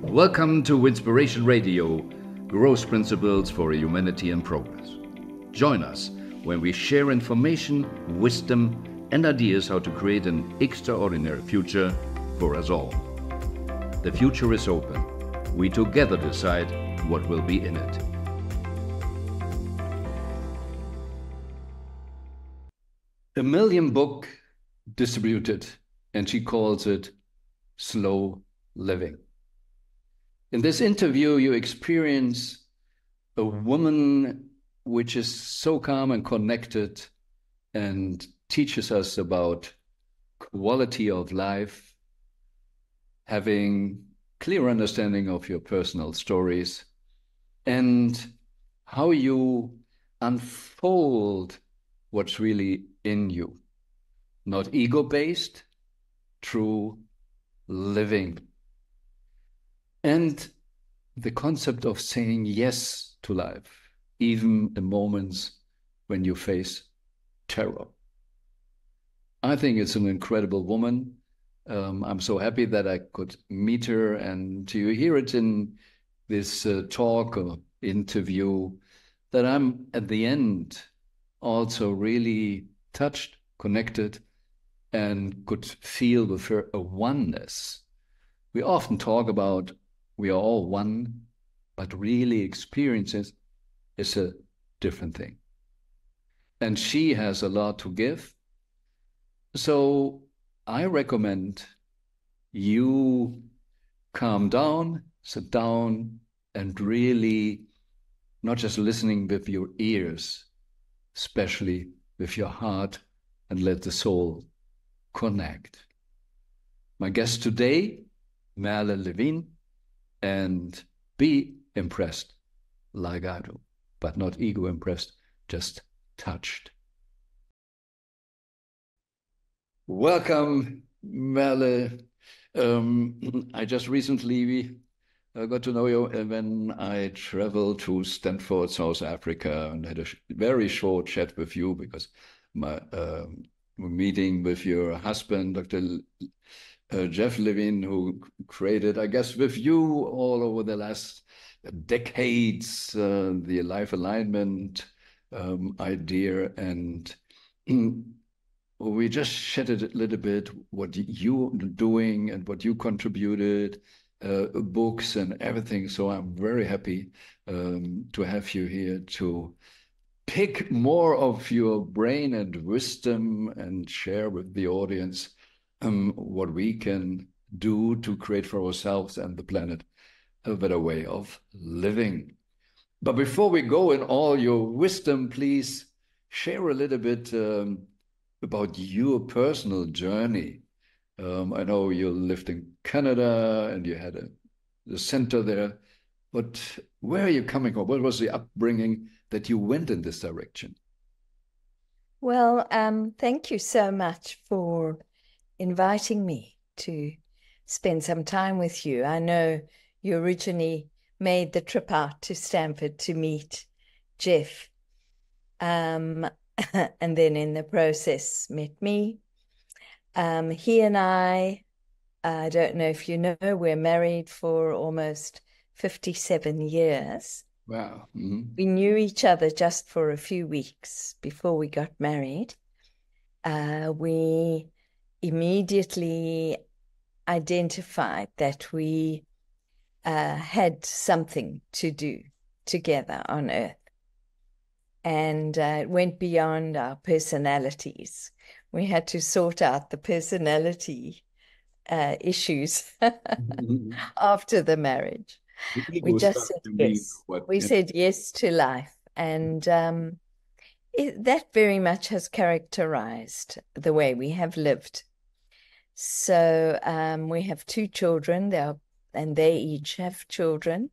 Welcome to Inspiration Radio, Growth Principles for Humanity and Progress. Join us when we share information, wisdom, and ideas how to create an extraordinary future for us all. The future is open. We together decide what will be in it. A million book distributed, and she calls it slow living. In this interview, you experience a woman which is so calm and connected and teaches us about quality of life, having clear understanding of your personal stories, and how you unfold what's really in you. Not ego-based, true living. And the concept of saying yes to life, even in moments when you face terror. I think it's an incredible woman. I'm so happy that I could meet her, and you hear it in this talk or interview that I'm at the end also really touched, connected, and could feel with her a oneness. We often talk about we are all one, but really experiences is a different thing. And she has a lot to give. So I recommend you calm down, sit down, and really not just listening with your ears, especially with your heart, and let the soul connect. My guest today, Merle Levin, and be impressed like I do, but not ego impressed, just touched. Welcome, Merle. I just recently got to know you when I traveled to Stanford, South Africa, and had a very short chat with you because my meeting with your husband, Dr. Jeff Levin, who created, I guess, with you all over the last decades, the life alignment idea. And we just chatted a little bit what you're doing and what you contributed, books and everything. So I'm very happy to have you here to pick more of your brain and wisdom and share with the audience what we can do to create for ourselves and the planet a better way of living. But before we go in all your wisdom, please share a little bit about your personal journey. I know you lived in Canada and you had a center there, but where are you coming from? What was the upbringing that you went in this direction? Well, thank you so much for inviting me to spend some time with you. I know you originally made the trip out to Stanford to meet Jeff, and then in the process met me. He and I don't know if you know, we're married for almost 57 years. Wow. Mm-hmm. We knew each other just for a few weeks before we got married. We immediately identified that we had something to do together on Earth. And it went beyond our personalities. We had to sort out the personality issues after the marriage. We just said yes. We said yes to life. And that very much has characterized the way we have lived. So we have two children, and they each have children.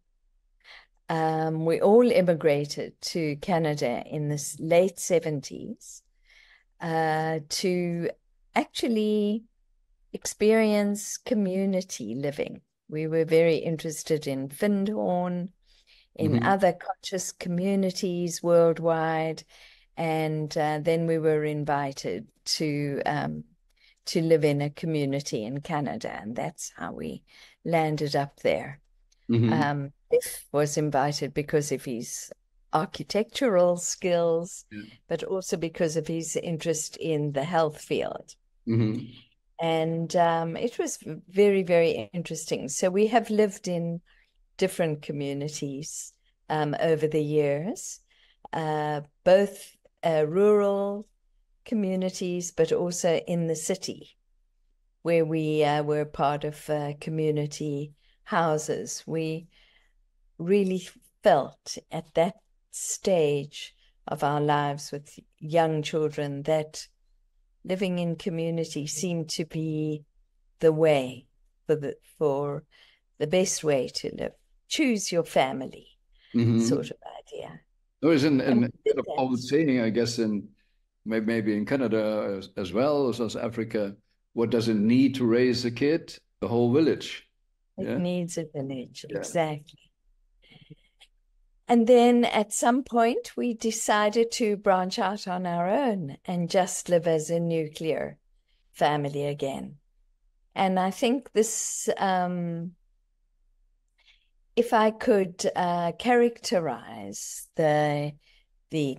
We all immigrated to Canada in the late 70s to actually experience community living. We were very interested in Findhorn, in other conscious communities worldwide, and then we were invited to live in a community in Canada, and that's how we landed up there. Jeff was invited because of his architectural skills, but also because of his interest in the health field. And it was very, very interesting. So we have lived in different communities over the years, both rural communities, but also in the city, where we were part of community houses. We really felt at that stage of our lives with young children that living in community seemed to be the way for the best way to live. Choose your family sort of idea. There is an old saying, I guess, in maybe in Canada as well, South Africa, what does it need to raise a kid? The whole village. It needs a village, exactly. And then at some point, we decided to branch out on our own and just live as a nuclear family again. And I think this, if I could characterize the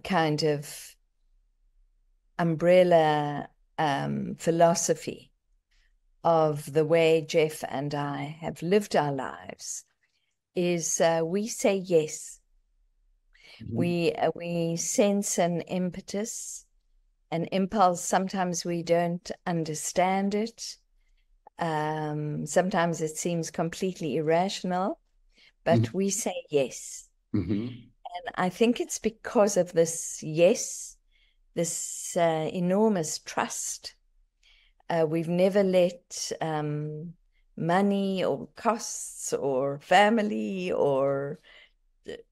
kind of umbrella philosophy of the way Jeff and I have lived our lives, is we say yes. We sense an impetus, an impulse. Sometimes we don't understand it. Sometimes it seems completely irrational, but we say yes. And I think it's because of this yes, this enormous trust. We've never let money or costs or family or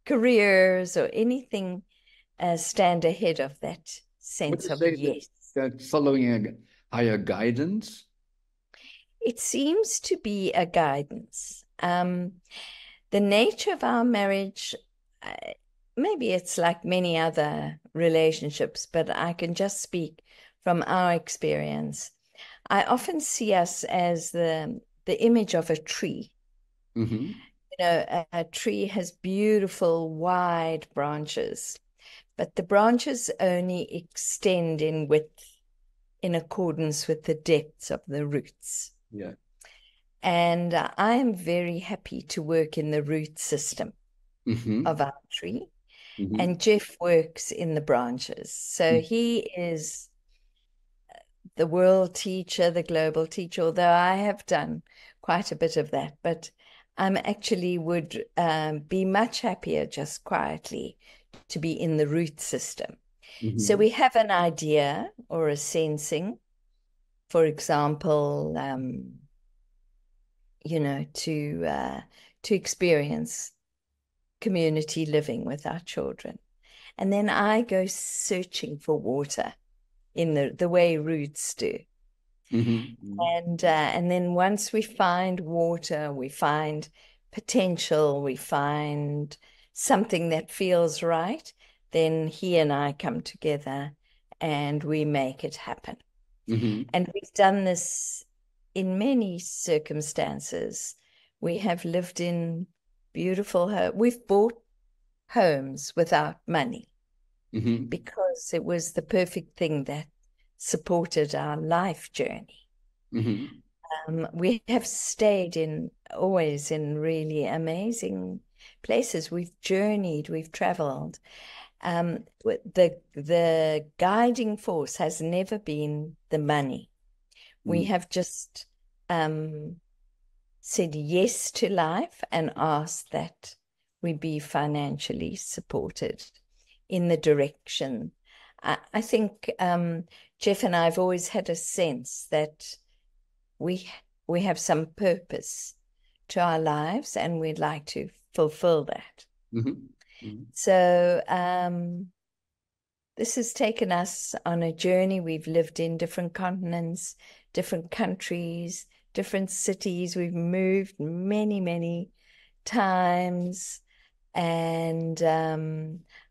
careers or anything stand ahead of that sense of yes. That following a higher guidance? It seems to be a guidance. The nature of our marriage, maybe it's like many other relationships, but I can just speak from our experience. I often see us as the image of a tree. You know, a tree has beautiful, wide branches, but the branches only extend in width in accordance with the depths of the roots. And I am very happy to work in the root system of our tree. And Jeff works in the branches. So he is the world teacher, the global teacher, although I have done quite a bit of that. But I'm actually would be much happier just quietly to be in the root system. So we have an idea or a sensing, for example, you know, to experience community living with our children. And then I go searching for water in the way roots do. And then once we find water, we find potential, we find something that feels right, then he and I come together and we make it happen. And we've done this in many circumstances. We have lived in beautiful homes. We've bought homes without money because it was the perfect thing that supported our life journey. We have stayed always in really amazing places. We've journeyed, we've traveled. The guiding force has never been the money. We have just said yes to life and asked that we be financially supported in the direction. I think Jeff and I have always had a sense that we have some purpose to our lives and we'd like to fulfill that. So this has taken us on a journey. We've lived in different continents, different countries, different cities. We've moved many, many times. And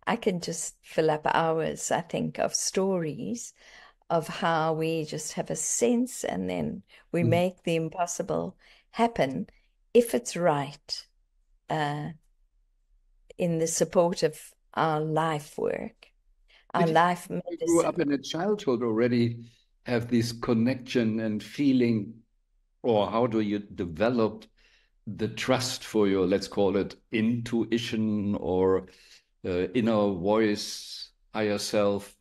I can just fill up hours, I think, of stories of how we just have a sense and then we make the impossible happen if it's right. in the support of our life work, our life medicine. You grew up in a childhood already have this connection and feeling, or how do you develop the trust for your, let's call it intuition or inner voice, higher self?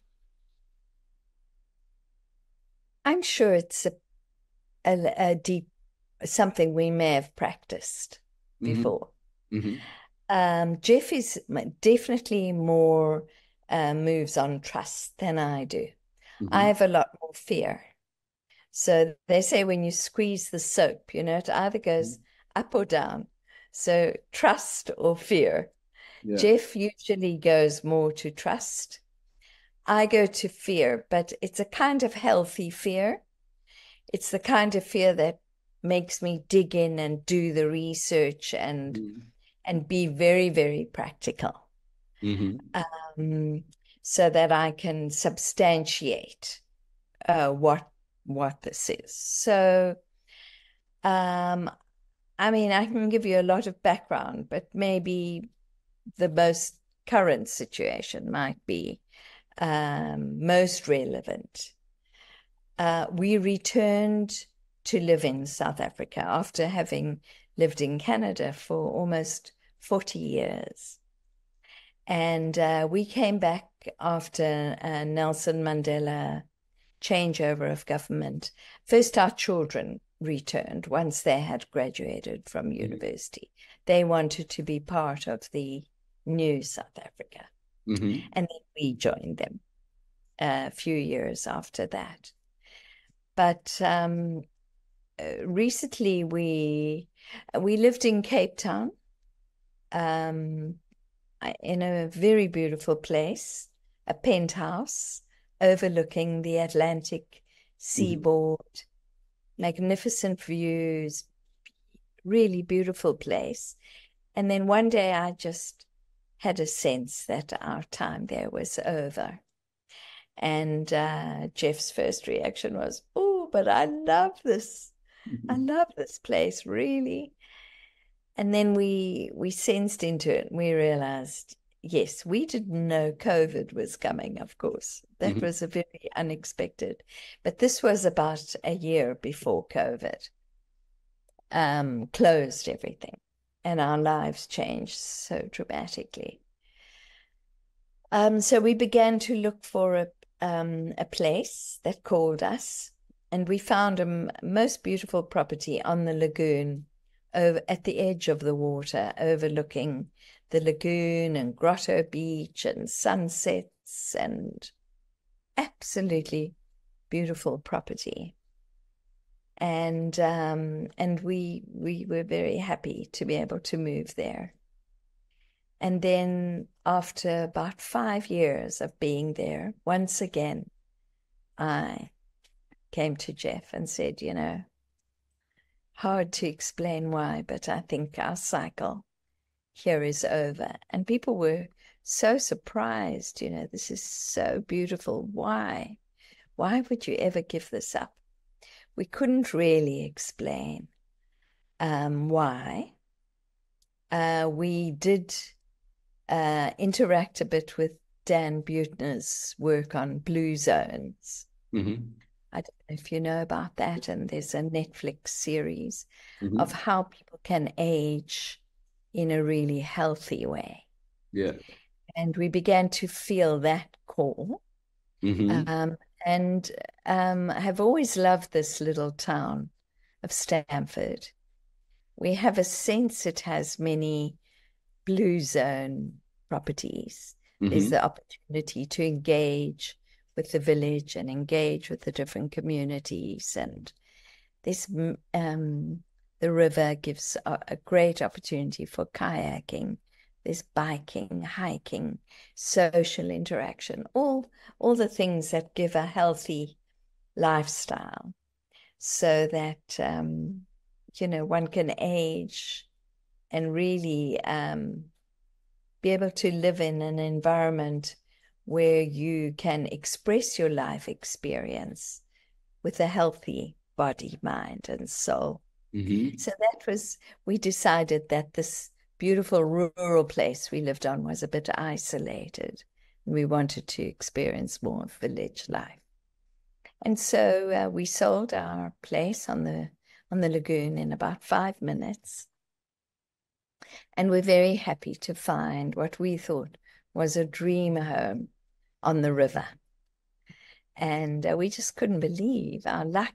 I'm sure it's a deep, something we may have practiced before. Jeff is definitely more moves on trust than I do. I have a lot more fear. So they say when you squeeze the soap, you know, it either goes up or down. So trust or fear. Yeah. Jeff usually goes more to trust. I go to fear, but it's a kind of healthy fear. It's the kind of fear that makes me dig in and do the research and be very, very practical. So that I can substantiate what this is. So, I mean, I can give you a lot of background, but maybe the most current situation might be most relevant. We returned to live in South Africa after having lived in Canada for almost 40 years. And we came back after Nelson Mandela changeover of government. First, our children returned once they had graduated from university. They wanted to be part of the new South Africa. And then we joined them a few years after that. But recently we lived in Cape Town, in a very beautiful place, a penthouse overlooking the Atlantic seaboard, magnificent views, really beautiful place. And then one day I just had a sense that our time there was over. And Jeff's first reaction was, oh, but I love this. I love this place, really. And then we sensed into it and we realized, yes, we didn't know COVID was coming, of course. That was a very unexpected. But this was about a year before COVID closed everything. And our lives changed so dramatically. So we began to look for a place that called us. And we found a most beautiful property on the lagoon, over at the edge of the water, overlooking the lagoon and Grotto Beach and sunsets, and absolutely beautiful property. And we were very happy to be able to move there. And then after about 5 years of being there, once again, I came to Jeff and said, you know, hard to explain why, but I think our cycle here is over. And people were so surprised, you know, this is so beautiful. Why? Why would you ever give this up? We couldn't really explain why. We did interact a bit with Dan Buettner's work on blue zones. I don't know if you know about that, and there's a Netflix series of how people can age in a really healthy way. Yeah. And we began to feel that call. And have always loved this little town of Stamford. We have a sense it has many blue zone properties. There's the opportunity to engage with the village and engage with the different communities. And this, the river gives a great opportunity for kayaking. There's biking, hiking, social interaction, all the things that give a healthy lifestyle, so that, you know, one can age and really be able to live in an environment where you can express your life experience with a healthy body, mind, and soul. So that was, we decided that this beautiful rural place we lived on was a bit isolated. We wanted to experience more of village life. And so we sold our place on the lagoon in about 5 minutes. And we're very happy to find what we thought was a dream home on the river. And we just couldn't believe our luck.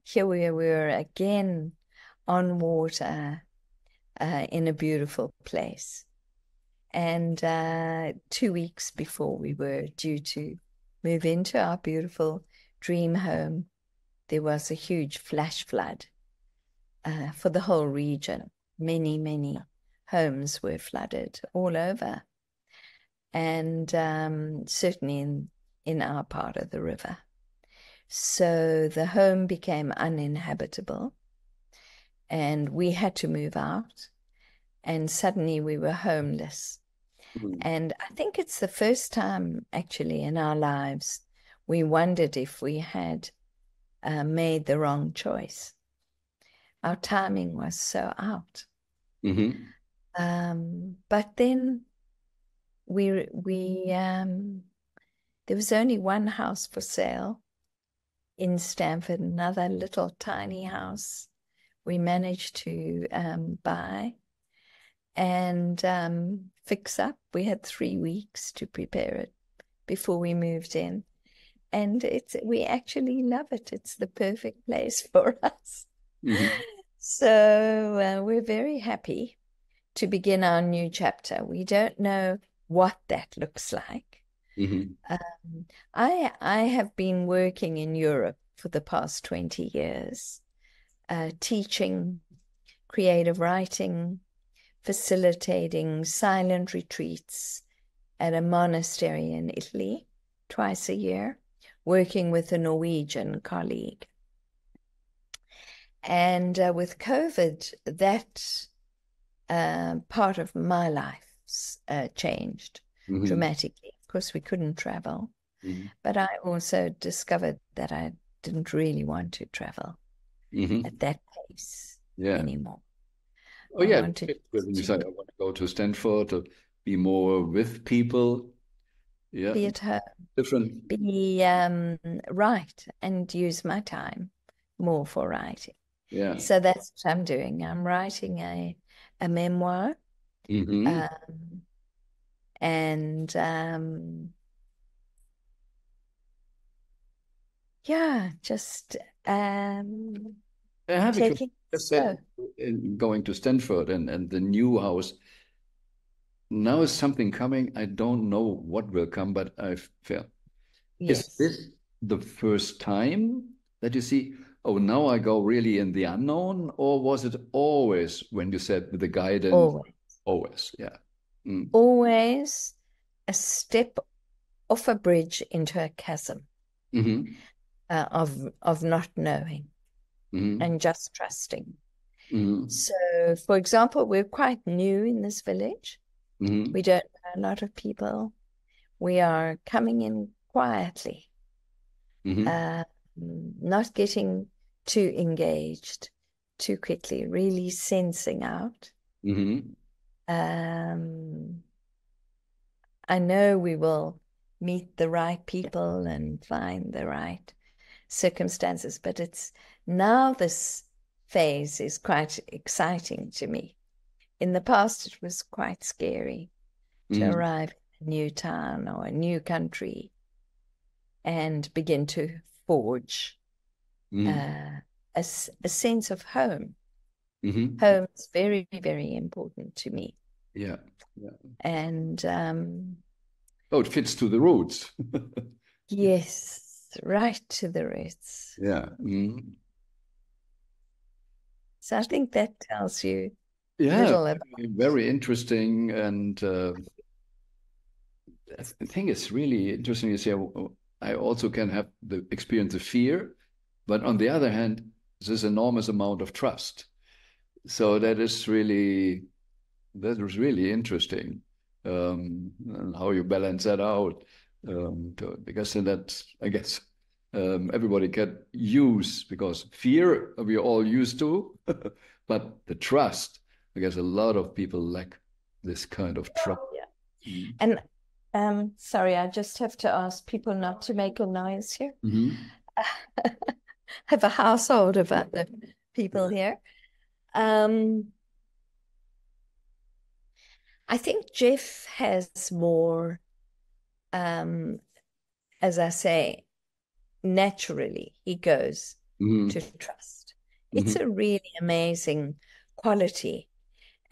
Here we were again on water in a beautiful place. And 2 weeks before we were due to move into our beautiful dream home, there was a huge flash flood for the whole region. Many, many homes were flooded all over, and certainly in our part of the river. So the home became uninhabitable, and we had to move out, and suddenly we were homeless. And I think it's the first time actually in our lives we wondered if we had made the wrong choice. Our timing was so out. But then there was only one house for sale in Stamford, another little tiny house we managed to buy and fix up. We had 3 weeks to prepare it before we moved in. And we actually love it. It's the perfect place for us. So we're very happy to begin our new chapter. We don't know what that looks like. I have been working in Europe for the past 20 years, teaching creative writing, facilitating silent retreats at a monastery in Italy twice a year, working with a Norwegian colleague. And with COVID, that part of my life changed dramatically. Of course, we couldn't travel, but I also discovered that I didn't really want to travel at that pace anymore. Oh, yeah. When you say I want to go to Stanford to be more with people, be at home, different, be write and use my time more for writing. Yeah. So that's what I'm doing. I'm writing a memoir, and just taking just said going to Stanford and the new house. Now is something coming. I don't know what will come, but I feel. Is this the first time that you see, oh, now I go really in the unknown? Or was it always when you said with the guidance? Always, yeah. Always a step off a bridge into a chasm of not knowing and just trusting. So, for example, we're quite new in this village. We don't know a lot of people. We are coming in quietly, not getting too engaged too quickly, really sensing out. I know we will meet the right people and find the right circumstances, but it's now this phase is quite exciting to me. In the past, it was quite scary to arrive in a new town or a new country and begin to forge a sense of home. Home is very, very important to me. Yeah. And it fits to the roots. Yes, right to the roots. Yeah. So I think that tells you little about very interesting. And I think it's really interesting to say I also can have the experience of fear, but on the other hand, there's enormous amount of trust. So that is really interesting, and how you balance that out. Because in that, I guess, everybody can use, because fear we all used to, but the trust, I guess a lot of people lack this kind of trust. Yeah. And sorry, I just have to ask people not to make a noise here. I have a household of other people here. I think Jeff has more, as I say, naturally he goes to trust. It's a really amazing quality,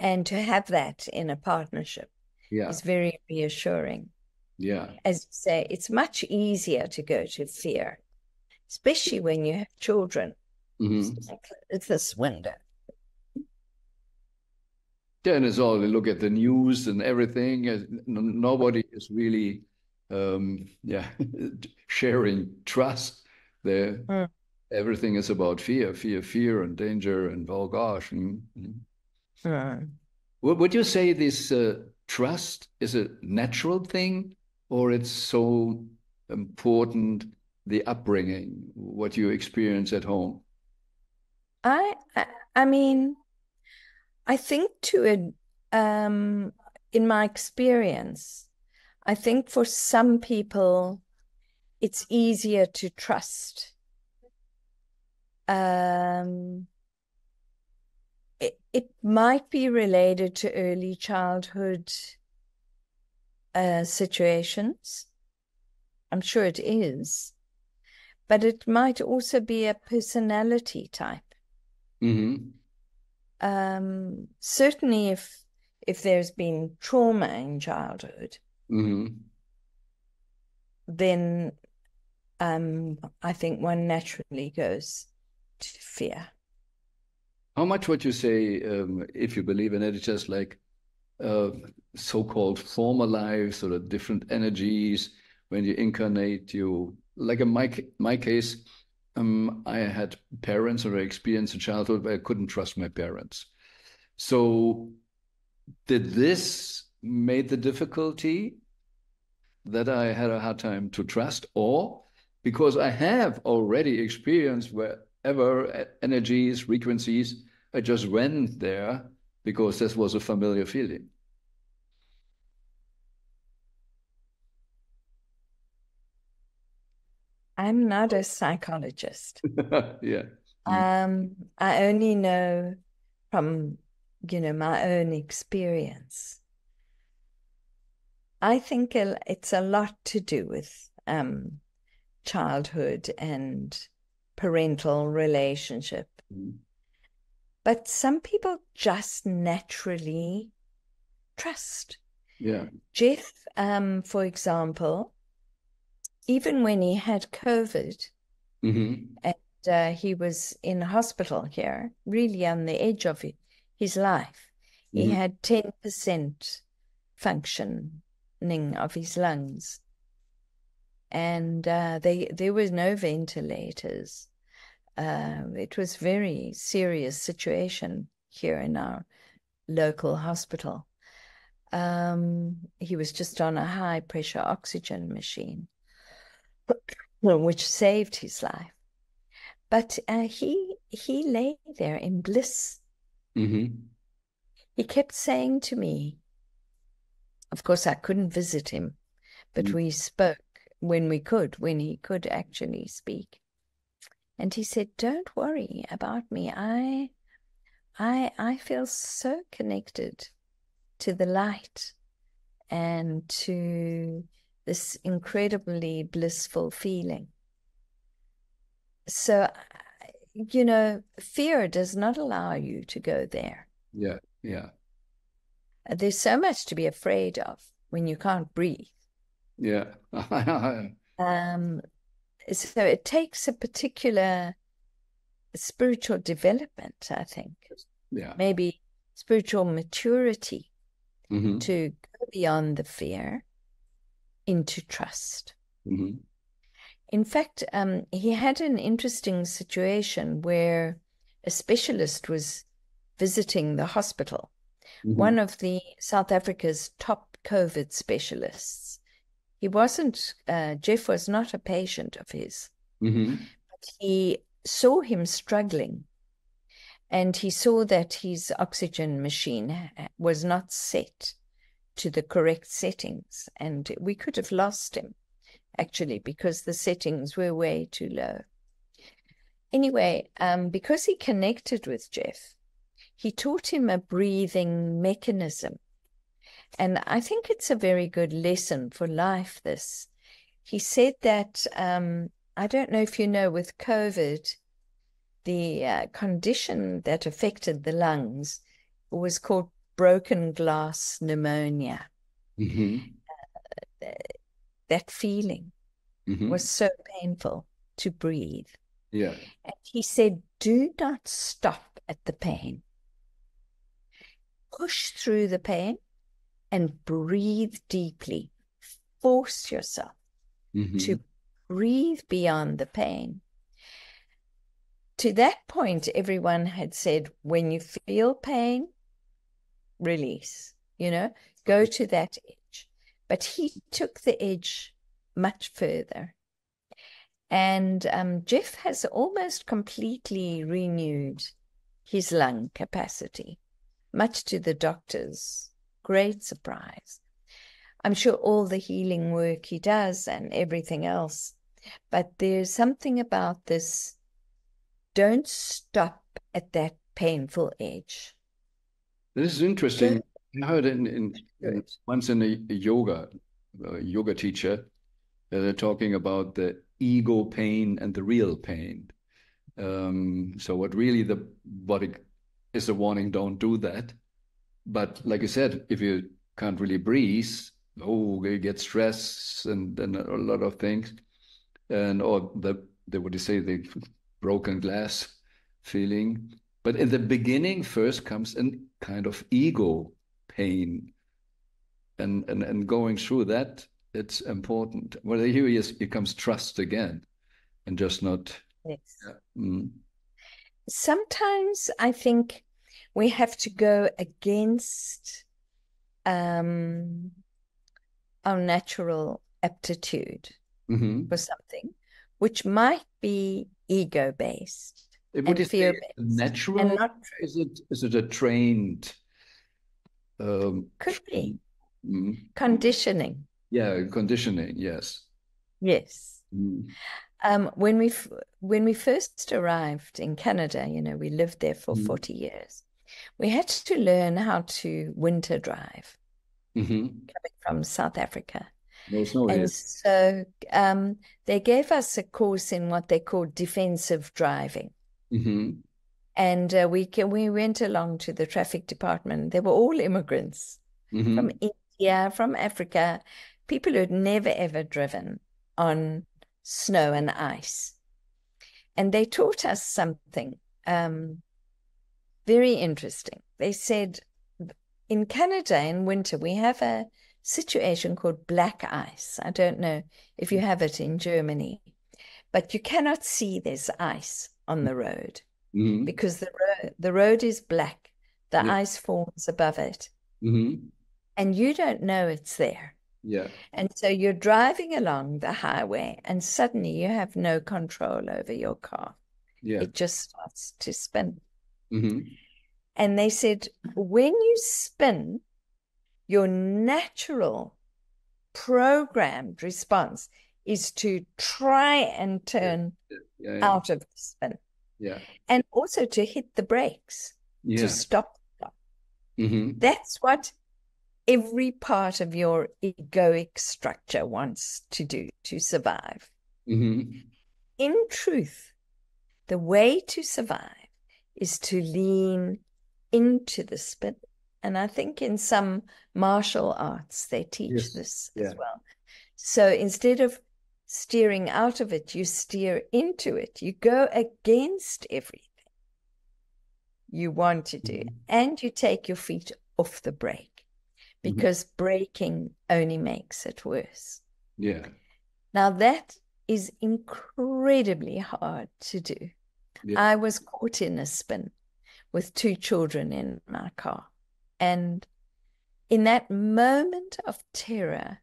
and to have that in a partnership is very reassuring. Yeah. As you say, it's much easier to go to fear, especially when you have children. It's this window. Yeah, and it's all, look at the news and everything. Nobody is really, sharing trust there. Everything is about fear, and danger, and oh gosh. Would you say this trust is a natural thing, or it's so important, the upbringing, what you experience at home? I mean, I think in my experience, I think for some people, it's easier to trust. It might be related to early childhood situations. I'm sure it is. But it might also be a personality type. Certainly if there's been trauma in childhood, then I think one naturally goes to fear. How much would you say, if you believe in it, it's just like so-called former lives, sort of different energies when you incarnate, like in my case, I had parents, or I experienced in childhood where I couldn't trust my parents. So did this make the difficulty that I had a hard time to trust, or because I have already experienced wherever energies, frequencies, I just went there because this was a familiar feeling? I'm not a psychologist. Yeah. I only know from, my own experience. I think it's a lot to do with childhood and parental relationship. But some people just naturally trust. Yeah. Jeff, for example, even when he had COVID, and he was in hospital here, really on the edge of his life, he had 10% functioning of his lungs. And there was no ventilators. It was a very serious situation here in our local hospital. He was just on a high pressure oxygen machine, which saved his life. But he lay there in bliss. He kept saying to me, of course I couldn't visit him, but we spoke when he could actually speak. And he said, "Don't worry about me. I feel so connected to the light and to this incredibly blissful feeling." So, fear does not allow you to go there. Yeah, yeah. There's so much to be afraid of when you can't breathe. Yeah. So it takes a particular spiritual development, I think. Yeah. Maybe spiritual maturity to go beyond the fear into trust. In fact, he had an interesting situation where a specialist was visiting the hospital, one of the South Africa's top COVID specialists. Jeff was not a patient of his, but he saw him struggling And he saw that his oxygen machine was not set to the correct settings. And we could have lost him, actually, because the settings were way too low. Anyway, because he connected with Jeff, he taught him a breathing mechanism. And I think it's a very good lesson for life, this. He said that, I don't know if you know, with COVID, the condition that affected the lungs was called broken glass pneumonia. That feeling was so painful to breathe. Yeah. And he said, do not stop at the pain. Push through the pain and breathe deeply. Force yourself to breathe beyond the pain. To that point, everyone had said, when you feel pain, release, go to that edge. But he took the edge much further. And Jeff has almost completely renewed his lung capacity, much to the doctor's great surprise. I'm sure all the healing work he does and everything else, but there's something about this, don't stop at that painful edge. This is interesting. I heard once in a yoga teacher, they're talking about the ego pain and the real pain. So what really the body is a warning, don't do that. But like you said, if you can't really breathe, you get stress and a lot of things. Or what do you say, the broken glass feeling. But in the beginning, first comes a kind of ego pain. And going through that, it's important. Well, here it comes trust again, and just not. Yes. Sometimes I think we have to go against our natural aptitude for something, which might be ego-based and fear-based. Natural? And not true. Is it a trained? Could be. Conditioning. Yeah, conditioning, yes. Yes. When we first arrived in Canada, we lived there for 40 years. We had to learn how to winter drive, coming from South Africa. And so they gave us a course in what they call defensive driving. And we went along to the traffic department. They were all immigrants from India, from Africa, people who had never, ever driven on snow and ice. And they taught us something very interesting. They said, in Canada in winter, we have a situation called black ice. I don't know if you have it in Germany, but you cannot see this ice on the road because the road is black. The ice forms above it. And you don't know it's there. Yeah. And so you're driving along the highway and suddenly you have no control over your car. Yeah. It just starts to spin. And they said, when you spin, your natural programmed response is to try and turn out of the spin. Yeah. And also to hit the brakes, to stop. That's what every part of your egoic structure wants to do to survive. In truth, the way to survive is to lean into the spin. And I think in some martial arts, they teach this as well. So instead of steering out of it, you steer into it. You go against everything you want to do, and you take your feet off the brake. Because braking only makes it worse. Yeah. Now that is incredibly hard to do. Yeah. I was caught in a spin with 2 children in my car. And in that moment of terror,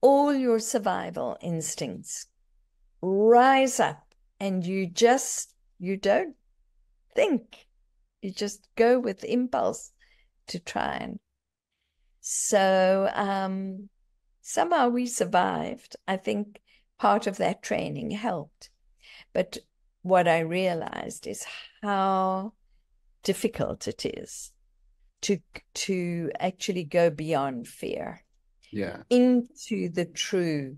all your survival instincts rise up and you don't think. You just go with impulse to try. And so somehow we survived. I think part of that training helped. But what I realized is how difficult it is to actually go beyond fear into the true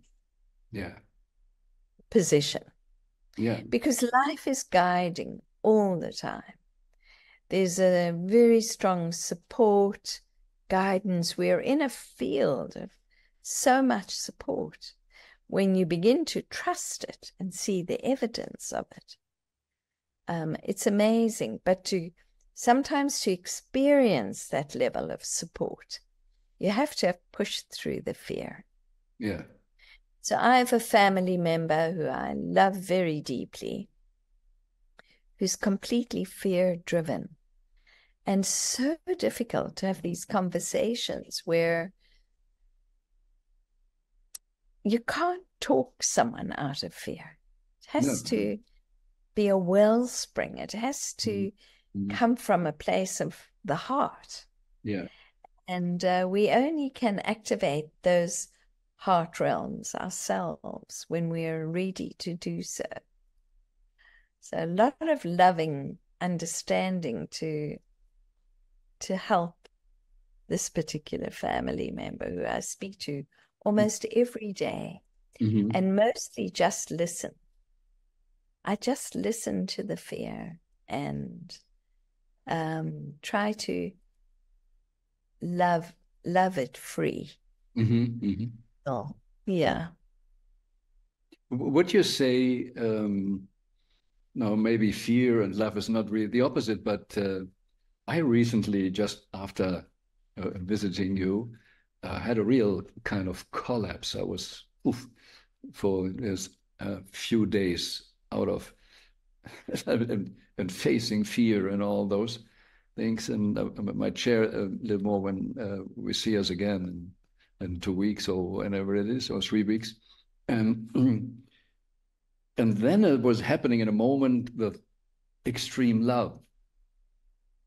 position. Because life is guiding all the time. There's a very strong support, guidance. We're in a field of so much support. When you begin to trust it and see the evidence of it, it's amazing. But sometimes to experience that level of support, you have to have pushed through the fear. So I have a family member who I love very deeply, who's completely fear-driven. And so difficult to have these conversations where you can't talk someone out of fear. It has to be a wellspring. It has to come from a place of the heart. And we only can activate those heart realms ourselves when we're ready to do so. So a lot of loving understanding to help this particular family member who I speak to almost every day, and mostly just listen. I just listen to the fear and try to love it free. Oh, yeah. Would you say, no, maybe fear and love is not really the opposite, but I recently, just after visiting you, had a real kind of collapse. I was for a few days out of and facing fear and all those things. And I might share a little more when we see us again in 2 weeks or whenever it is, or 3 weeks. And then it was happening in a moment with extreme love,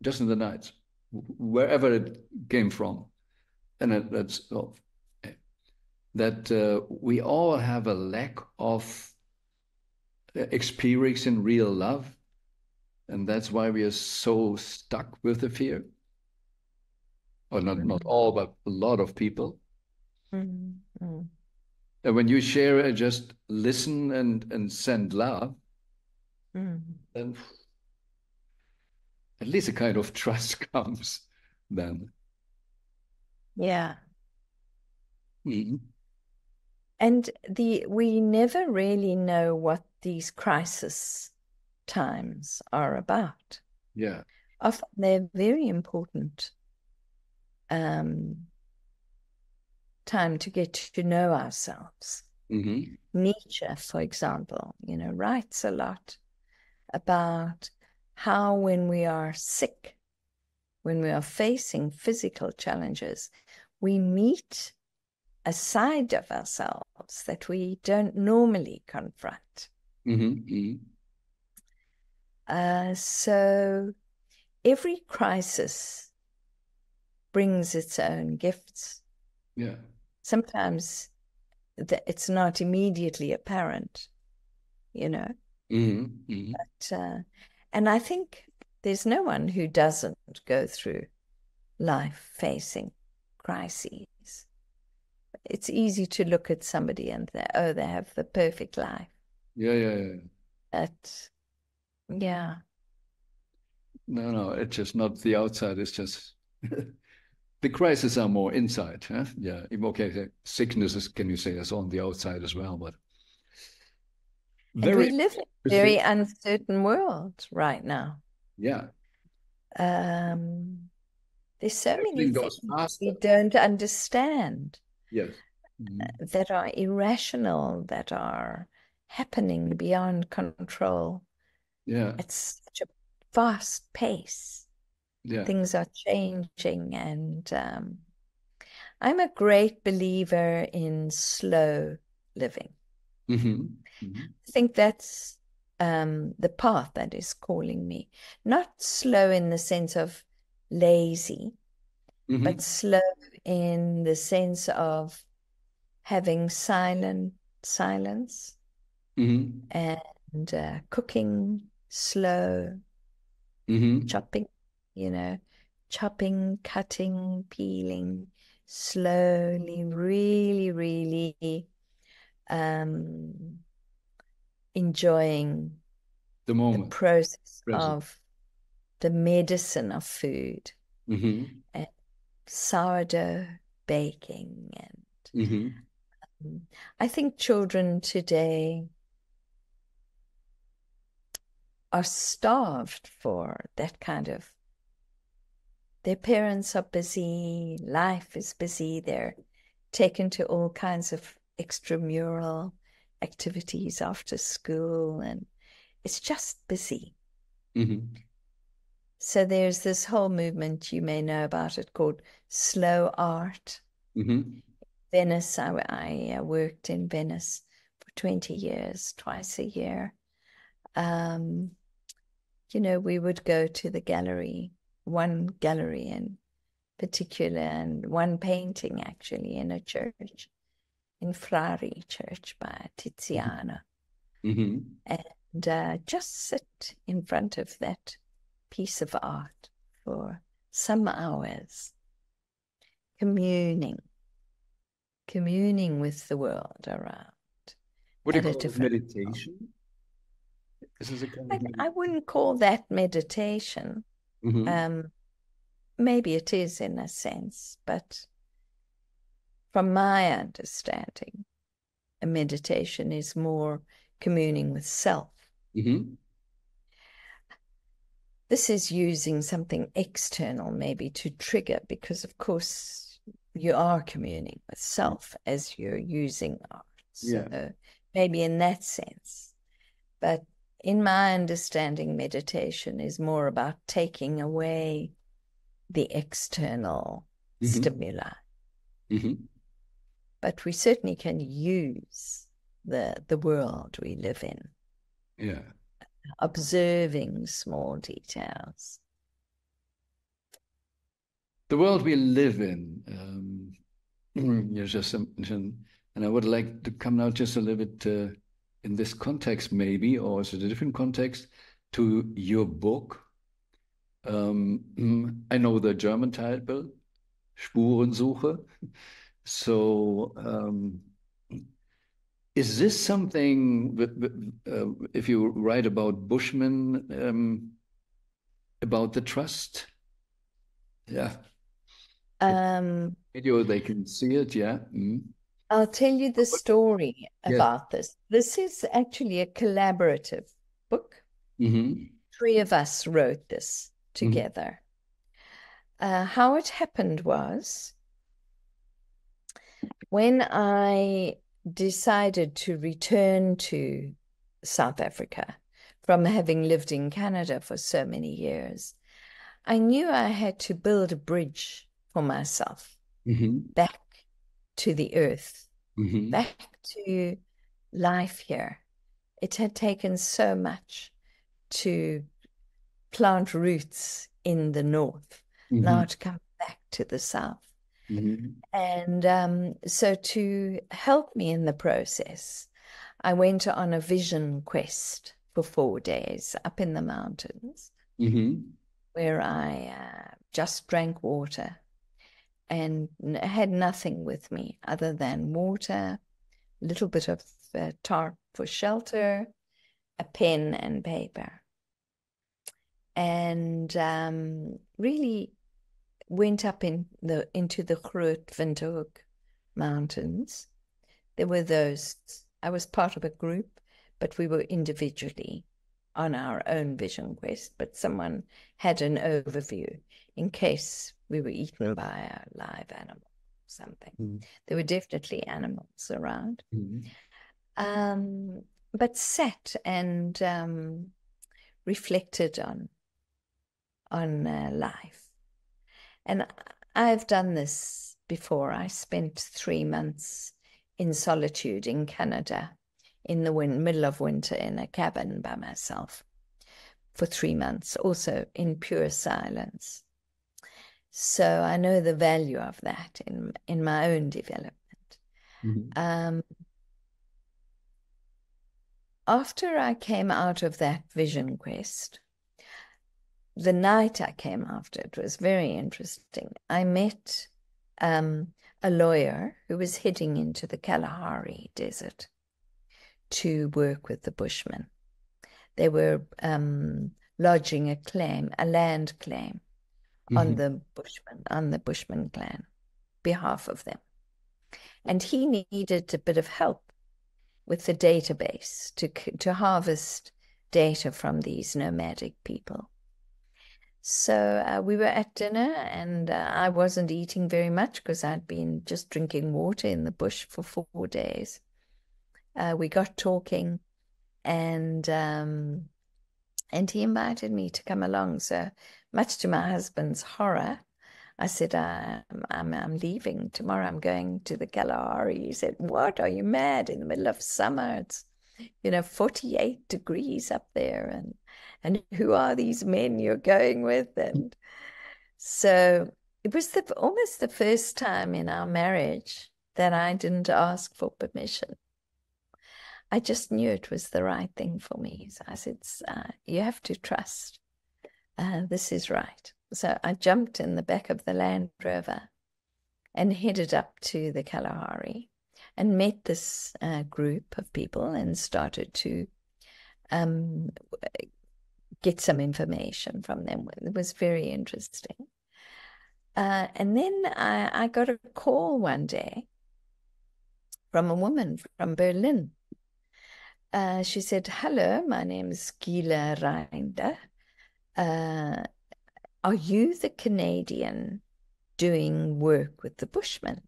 just in the night, wherever it came from. And that we all have a lack of experiencing real love. And that's why we are so stuck with the fear. Or not all, but a lot of people. And when you share, just listen and send love, then at least a kind of trust comes then. Yeah. And we never really know what these crisis times are about. Often they're very important time to get to know ourselves. Nietzsche, for example, writes a lot about how when we are sick, when we are facing physical challenges, we meet a side of ourselves that we don't normally confront. So every crisis brings its own gifts. Sometimes it's not immediately apparent, But, and I think there's no one who doesn't go through life facing crises. It's easy to look at somebody and say, oh, they have the perfect life. But, No, it's just not the outside. It's just the crises are more inside. Okay, sicknesses, can you say, that's on the outside as well, but and we live in a very uncertain world right now. There's so many things we don't understand that are irrational, that are happening beyond control. At such a fast pace. Things are changing, and I'm a great believer in slow living. I think that's the path that is calling me. Not slow in the sense of lazy, but slow in the sense of having silence and cooking slow, chopping, chopping, cutting, peeling slowly, really, really enjoying the moment, process present. of the medicine of food and sourdough baking. And I think children today are starved for that kind of, their parents are busy, life is busy, they're taken to all kinds of extramural activities after school, and it's just busy. So there's this whole movement, you may know about it, called slow art. Venice, I worked in Venice for 20 years, twice a year. We would go to the gallery, one gallery in particular, and one painting actually in a church, in Frari Church by Tiziano. And just sit in front of that piece of art for some hours, communing with the world around. Would you call it meditation? This is a kind of I wouldn't call that meditation. Maybe it is in a sense, but from my understanding, a meditation is more communing with self. This is using something external maybe to trigger, because of course you are communing with self as you're using art. So maybe in that sense. But in my understanding, meditation is more about taking away the external stimuli. But we certainly can use the world we live in. Observing small details. The world we live in, you just mentioned, and I would like to come now just a little bit in this context maybe, or is it a different context, to your book. I know the German title, Spurensuche. So is this something, if you write about Bushmen, about the trust? Video, they can see it, I'll tell you the story about this. This is actually a collaborative book. 3 of us wrote this together. How it happened was, when I decided to return to South Africa from having lived in Canada for so many years, I knew I had to build a bridge for myself back to the earth, back to life here. It had taken so much to plant roots in the north, now to come back to the south. And so to help me in the process, I went on a vision quest for 4 days up in the mountains, where I just drank water and had nothing with me other than water, a little bit of tarp for shelter, a pen and paper. And really went up into the Groot-Windhoek Mountains. There were those, I was part of a group, but we were individually on our own vision quest, but someone had an overview in case we were eaten by a live animal or something. There were definitely animals around. But sat and reflected on life. And I've done this before. I spent 3 months in solitude in Canada, in the middle of winter in a cabin by myself for 3 months, also in pure silence. So I know the value of that in my own development. After I came out of that vision quest, the night I came after it was very interesting. I met a lawyer who was heading into the Kalahari Desert to work with the Bushmen. They were lodging a land claim on the Bushman clan, behalf of them. And he needed a bit of help with the database to harvest data from these nomadic people. So we were at dinner, and I wasn't eating very much because I'd been just drinking water in the bush for 4 days. We got talking, and he invited me to come along. So much to my husband's horror, I said, I'm leaving tomorrow. I'm going to the Kalahari. He said, what? Are you mad? In the middle of summer, it's 48 degrees up there, and who are these men you're going with? And so it was almost the first time in our marriage that I didn't ask for permission. I just knew it was the right thing for me. So I said, you have to trust. This is right. So I jumped in the back of the Land Rover and headed up to the Kalahari and met this group of people and started to get some information from them. It was very interesting. And then I got a call one day from a woman from Berlin. She said, hello, my name is Gila Reinder. Are you the Canadian doing work with the Bushmen?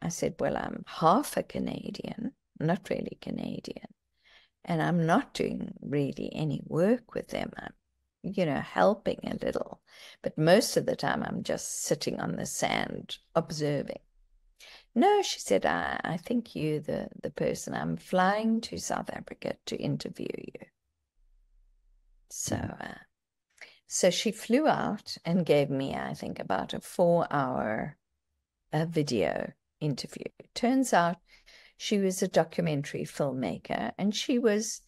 I said, well, I'm half a Canadian, not really Canadian, and I'm not doing really any work with them. I'm, helping a little, but most of the time I'm just sitting on the sand observing. No, she said, I think you're the person. I'm flying to South Africa to interview you. So she flew out and gave me, I think, about a 4-hour video interview. It turns out she was a documentary filmmaker, and she was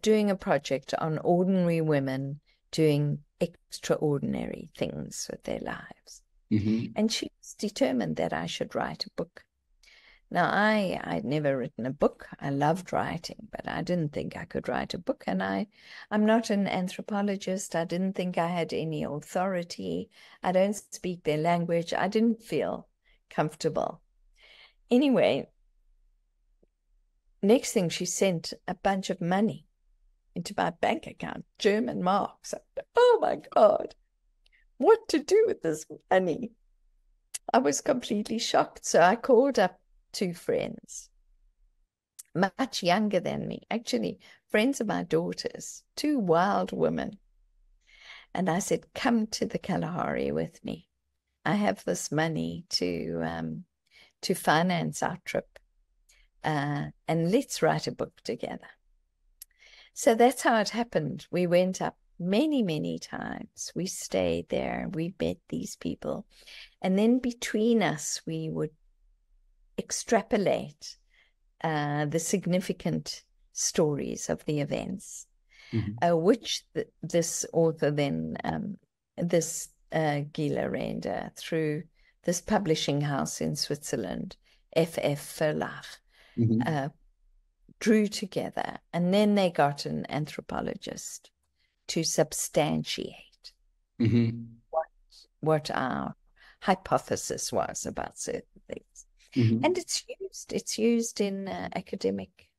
doing a project on ordinary women doing extraordinary things with their lives. And she was determined that I should write a book. Now, I'd never written a book. I loved writing, but I didn't think I could write a book. And I'm not an anthropologist. I didn't think I had any authority. I don't speak their language. I didn't feel comfortable. Anyway, next thing, she sent a bunch of money into my bank account, German marks. Oh my God, what to do with this money? I was completely shocked. So I called up 2 friends, much younger than me, actually friends of my daughter's, 2 wild women. And I said, come to the Kalahari with me. I have this money to finance our trip, and let's write a book together. So that's how it happened. We went up many, many times. We stayed there. We met these people. And then between us, we would extrapolate the significant stories of the events, which this author then, this Gila Render, through this publishing house in Switzerland, FF Verlag, drew together. And then they got an anthropologist to substantiate what our hypothesis was about certain things. And it's used in academic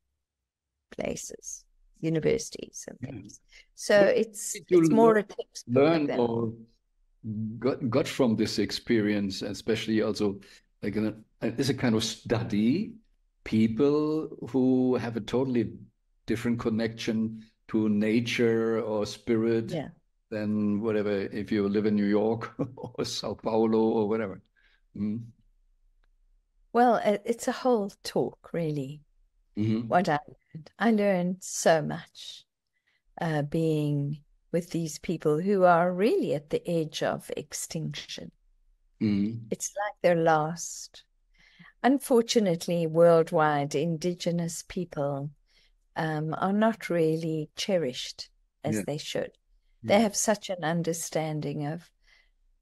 places, universities and things. So it's more a textbook. Learn or got from this experience, especially also like it's a kind of study people who have a totally different connection to nature or spirit than whatever, if you live in New York or Sao Paulo or whatever. Well, it's a whole talk, really. what I learned. I learned so much being with these people who are really at the edge of extinction. It's like they're lost. Unfortunately, worldwide, indigenous people are not really cherished as they should. They have such an understanding of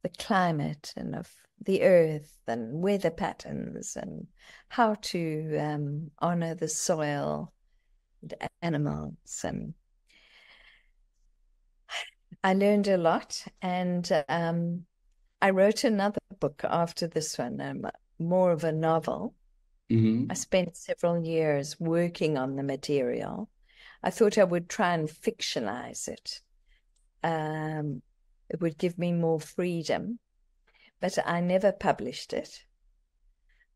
the climate and of the earth and weather patterns and how to honor the soil, the animals. And I learned a lot. And I wrote another book after this one, more of a novel. I spent several years working on the material. I thought I would try and fictionalize it. It would give me more freedom, but I never published it.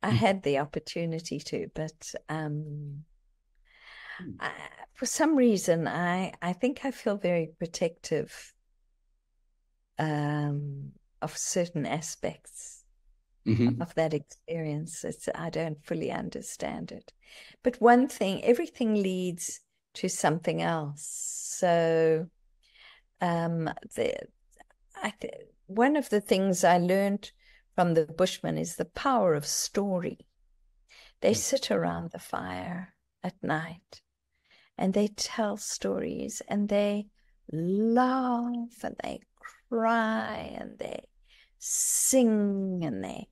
I had the opportunity to, but for some reason, I think I feel very protective of certain aspects of that experience. I don't fully understand it. But one thing, everything leads to something else. So one of the things I learned from the Bushmen is the power of story. They sit around the fire at night and they tell stories and they laugh and they cry and they sing and they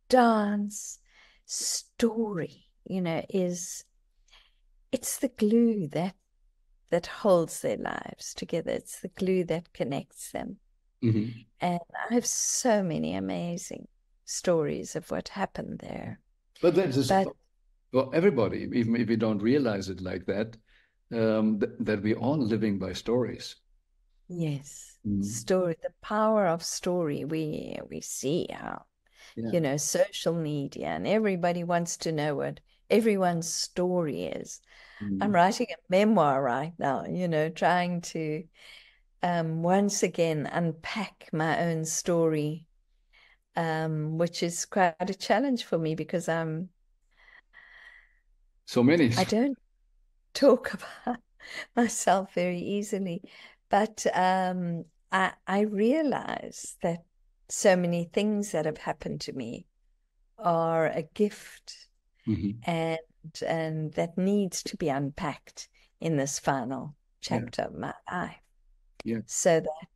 dance. Story, it's the glue that holds their lives together. It's the glue that connects them. And I have so many amazing stories of what happened there. But that is for everybody, even if we don't realize it like that, that we're all living by stories. Yes, story, the power of story. We see how, social media and everybody wants to know what everyone's story is. I'm writing a memoir right now, trying to once again unpack my own story, which is quite a challenge for me because so many. I don't talk about myself very easily, but I realize that so many things that have happened to me are a gift and that needs to be unpacked in this final chapter of my life. So that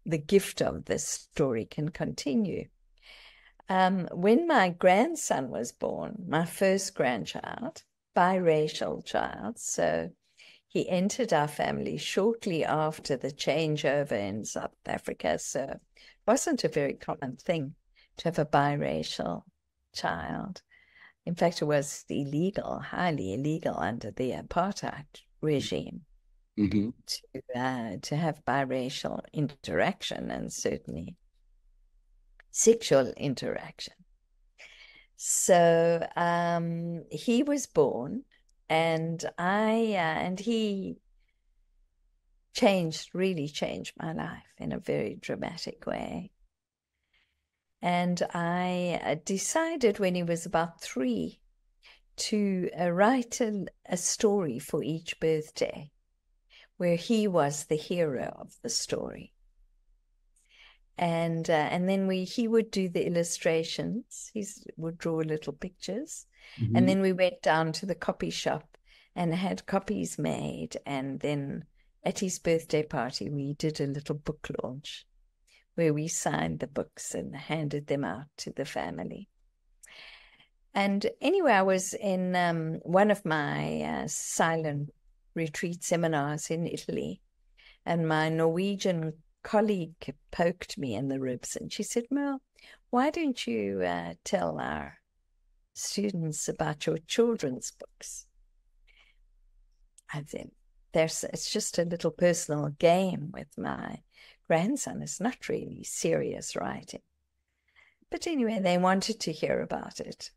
the gift of this story can continue. When my grandson was born, my first grandchild, biracial child, so he entered our family shortly after the changeover in South Africa, so it wasn't a very common thing to have a biracial child. In fact, it was illegal, highly illegal under the apartheid regime to have biracial interaction and certainly sexual interaction. So he was born, and he really changed my life in a very dramatic way. And I decided when he was about 3 to write a story for each birthday where he was the hero of the story. And then he would do the illustrations. He would draw little pictures. And then we went down to the copy shop and had copies made. And then at his birthday party, we did a little book launch where we signed the books and handed them out to the family. And anyway, I was in one of my silent retreat seminars in Italy, and my Norwegian colleague poked me in the ribs and she said, "Merle, why don't you tell our students about your children's books?" I said, it's just a little personal game with my grandson. It's not really serious writing. But anyway, they wanted to hear about it.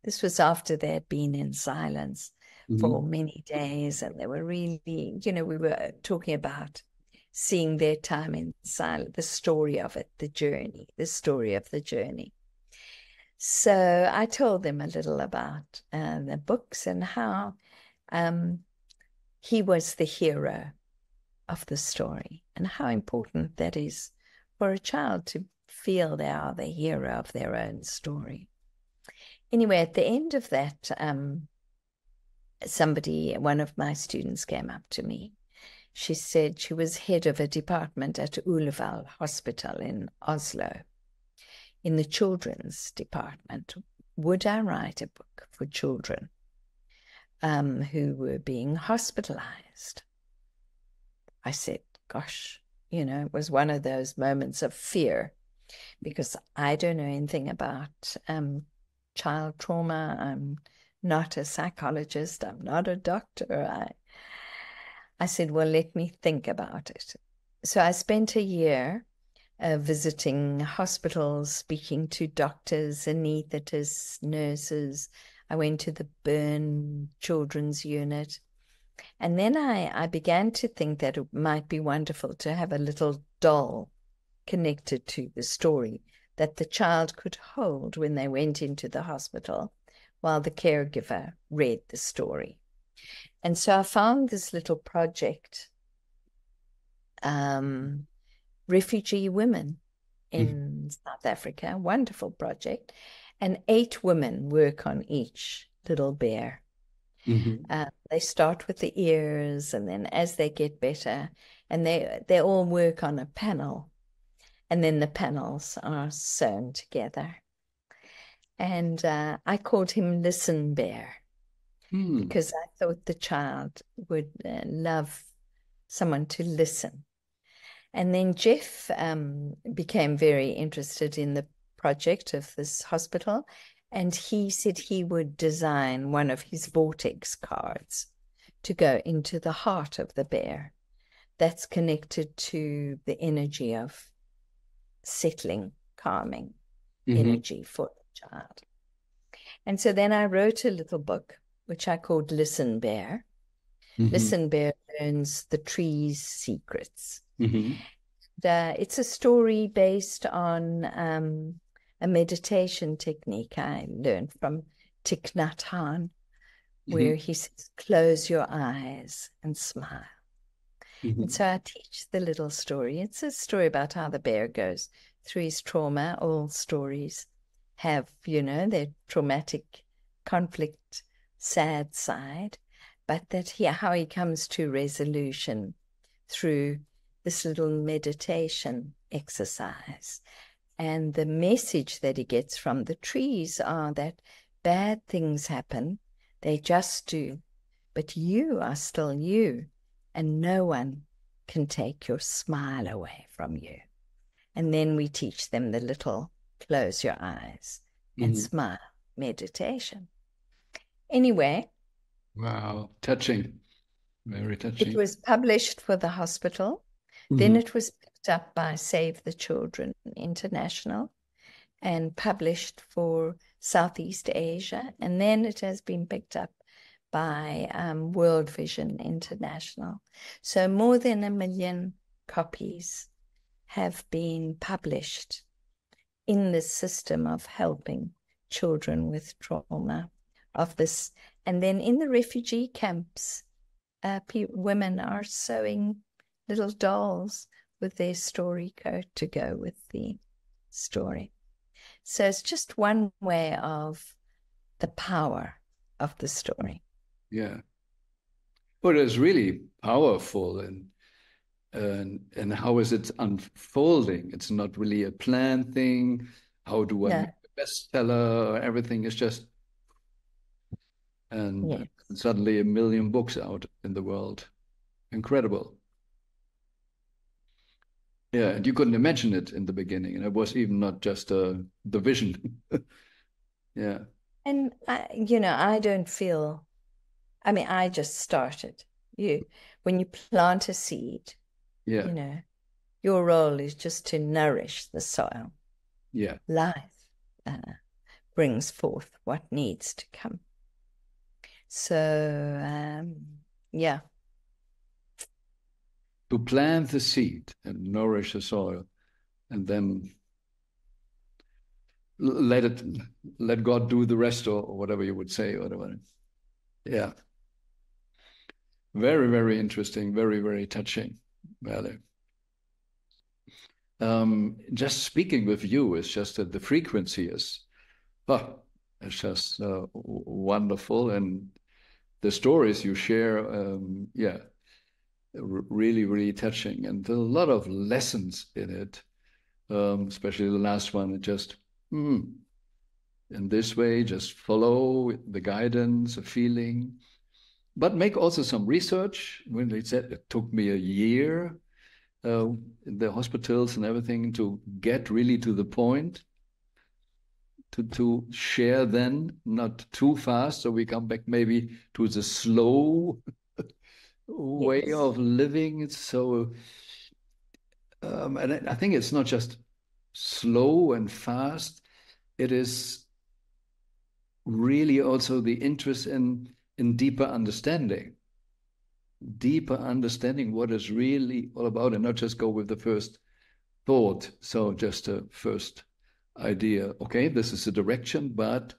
This was after they had been in silence for many days, and they were really, we were talking about seeing their time in silence, the story of it, the story of the journey. So I told them a little about the books and how he was the hero of the story and how important that is for a child to feel they are the hero of their own story. Anyway, at the end of that, one of my students came up to me. She said she was head of a department at Ullevål Hospital in Oslo, in the children's department. Would I write a book for children who were being hospitalized? I said, gosh, it was one of those moments of fear because I don't know anything about child trauma. I'm not a psychologist. I'm not a doctor. I said, well, let me think about it. So I spent a year visiting hospitals, speaking to doctors, anesthetists, nurses. I went to the burn children's unit. And then I began to think that it might be wonderful to have a little doll connected to the story that the child could hold when they went into the hospital while the caregiver read the story. And so I found this little project, refugee women in South Africa, a wonderful project, and 8 women work on each little bear. They start with the ears, and then as they get better, and they all work on a panel, and then the panels are sewn together. And I called him Listen Bear because I thought the child would love someone to listen. And then Jeff became very interested in the project of this hospital, and he said he would design one of his vortex cards to go into the heart of the bear that's connected to the energy of settling, calming energy for the child. And so then I wrote a little book, which I called Listen Bear. Listen Bear learns the tree's secrets. It's a story based on a meditation technique I learned from Thich Nhat Hanh, where he says, close your eyes and smile. And so I teach the little story. It's a story about how the bear goes through his trauma. All stories have, their traumatic conflict, sad side, but how he comes to resolution through this little meditation exercise. And the message that he gets from the trees are that bad things happen, they just do, but you are still you, and no one can take your smile away from you. And then we teach them the little close your eyes and smile meditation. Anyway. Wow, touching, very touching. It was published for the hospital. Then it was picked up by Save the Children International and published for Southeast Asia. And then it has been picked up by World Vision International. So more than 1 million copies have been published in this system of helping children with trauma of this. And then in the refugee camps, women are sewing little dolls with their story code to go with the story. So it's just one way of the power of the story. Yeah. But it's really powerful, and how is it unfolding? It's not really a planned thing. How do I make a bestseller? Everything is just, and suddenly 1 million books out in the world. Incredible. Yeah, and you couldn't imagine it in the beginning, and it was even not just the vision. Yeah. And I don't feel, I just started. When you plant a seed, your role is just to nourish the soil. Yeah. Life brings forth what needs to come. So, yeah. To plant the seed and nourish the soil, and then let God do the rest, or whatever you would say, or whatever. Yeah. Very, very interesting, very, very touching, Merle. Just speaking with you is just that the frequency is, oh, it's just wonderful. And the stories you share, yeah, really, really touching, and a lot of lessons in it, especially the last one. It just, in this way, just follow the guidance, a feeling, but make also some research. When they said it took me a year in the hospitals and everything to get really to the point, to share then, not too fast, so we come back maybe to the slow way Yes. of living. So, and I think it's not just slow and fast, it is really also the interest in deeper understanding what is really all about, and not just go with the first thought. So just a first idea. Okay, this is the direction, but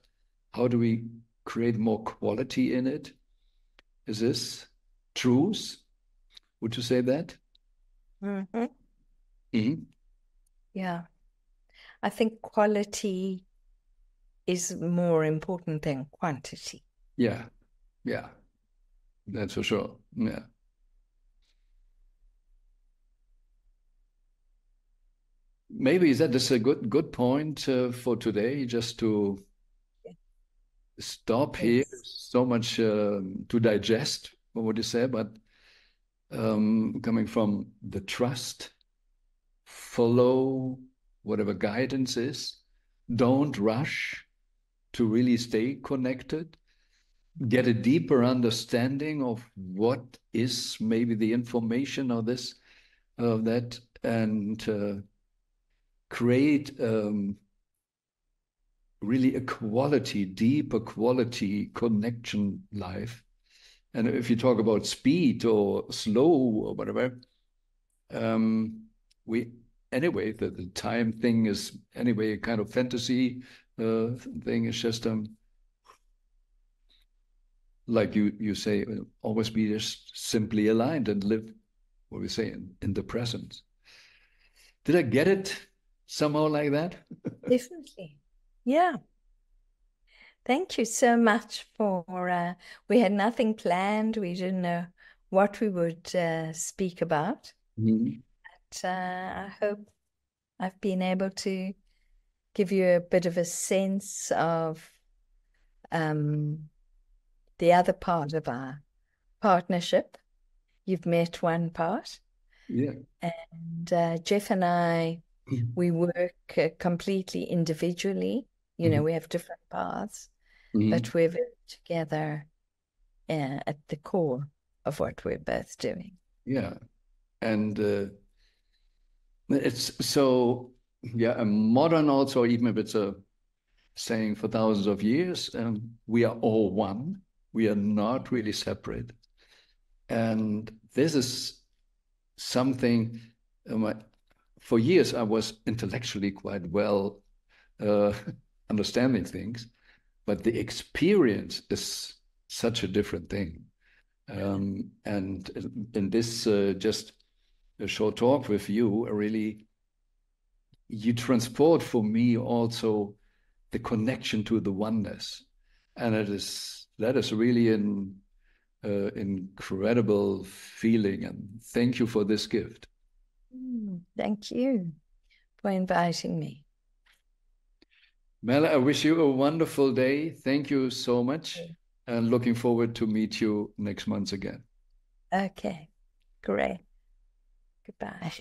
how do we create more quality in it? Is this truth? Would you say that? Mm-hmm. Mm-hmm. Yeah. I think quality is more important than quantity. Yeah, yeah, that's for sure. Yeah. Maybe that is a good point for today, just to stop here. Yes. So much to digest, what would you say? But coming from the trust, follow whatever guidance is, don't rush to really stay connected, get a deeper understanding of what is maybe the information of this, of that, and create really a quality, deeper quality connection life. And if you talk about speed or slow or whatever, we anyway, the time thing is anyway a kind of fantasy thing. It's just like you say, always be just simply aligned and live, what we say, in the present. Did I get it somehow like that? Definitely. Yeah. Thank you so much for, we had nothing planned. We didn't know what we would speak about. Mm-hmm. But I hope I've been able to give you a bit of a sense of the other part of our partnership. You've met one part. Yeah. And Jeff and I, we work completely individually. You know, we have different paths, but we're very together at the core of what we're both doing. Yeah. And it's so, yeah, modern also, even if it's a saying for thousands of years, we are all one. We are not really separate. And this is something, for years I was intellectually quite well understanding things, but the experience is such a different thing. And in this just a short talk with you, really, you transport for me also the connection to the oneness, and that is really an incredible feeling. And thank you for this gift. Thank you for inviting me. Mel, I wish you a wonderful day. Thank you so much, and looking forward to meet you next month again. Okay, great. Goodbye.